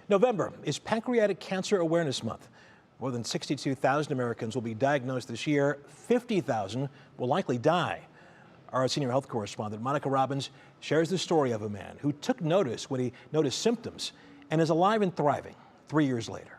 November is Pancreatic Cancer Awareness Month. More than 62,000 Americans will be diagnosed this year. 50,000 will likely die. Our senior health correspondent, Monica Robbins, shares the story of a man who took notice when he noticed symptoms and is alive and thriving 3 years later.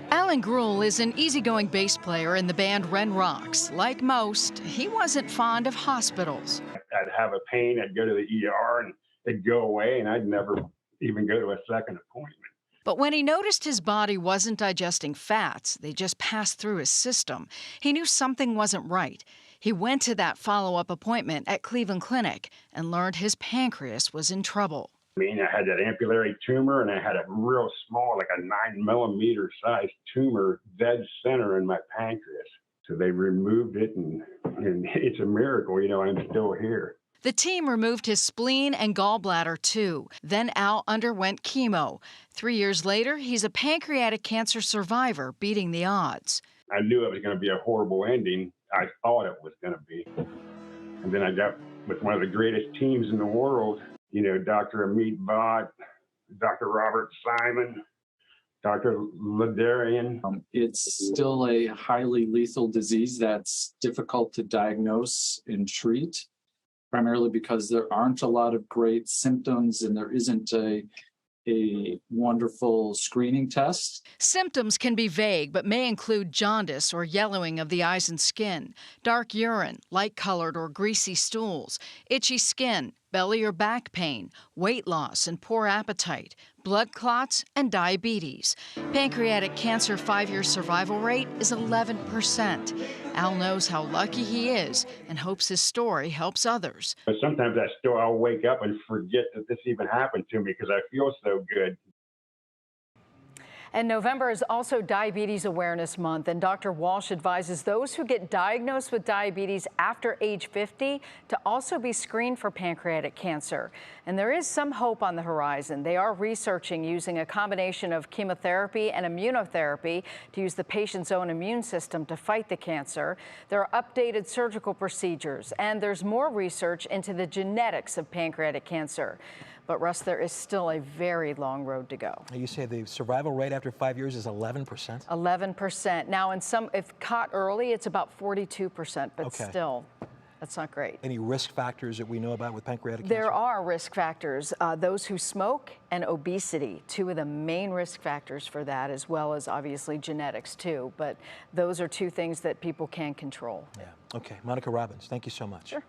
Alan Grewell is an easygoing bass player in the band Ren Rocks. Like most, he wasn't fond of hospitals. I'd have a pain, I'd go to the ER and it'd go away, and I'd never even go to a second appointment. But when he noticed his body wasn't digesting fats, they just passed through his system, he knew something wasn't right. He went to that follow-up appointment at Cleveland Clinic and learned his pancreas was in trouble. I mean, I had that ampullary tumor, and I had a real small, like a 9-millimeter sized tumor dead center in my pancreas. So they removed it, and it's a miracle, I'm still here. The team removed his spleen and gallbladder, too. Then Al underwent chemo. 3 years later, he's a pancreatic cancer survivor, beating the odds. I knew it was going to be a horrible ending. I thought it was going to be. And then I got with one of the greatest teams in the world, Dr. Amit Bhatt, Dr. Robert Simon, Dr. Ladarian. It's still a highly lethal disease that's difficult to diagnose and treat, primarily because there aren't a lot of great symptoms and there isn't a wonderful screening test. Symptoms can be vague, but may include jaundice or yellowing of the eyes and skin, dark urine, light-colored or greasy stools, itchy skin, belly or back pain, weight loss and poor appetite, blood clots, and diabetes. Pancreatic cancer 5-year survival rate is 11%. Al knows how lucky he is and hopes his story helps others. But sometimes I'll wake up and forget that this even happened to me because I feel so good. And November is also Diabetes Awareness Month, and Dr. Walsh advises those who get diagnosed with diabetes after age 50 to also be screened for pancreatic cancer. And there is some hope on the horizon. They are researching using a combination of chemotherapy and immunotherapy to use the patient's own immune system to fight the cancer. There are updated surgical procedures, and there's more research into the genetics of pancreatic cancer. But, Russ, there is still a very long road to go. You say the survival rate after 5 years is 11%? 11%. Now, if caught early, it's about 42%, but okay. Still, that's not great. Any risk factors that we know about with pancreatic cancer? There are are risk factors. Those who smoke and obesity, two of the main risk factors for that, as well as obviously genetics too. But those are two things that people can control. Yeah. Okay. Monica Robbins, thank you so much. Sure.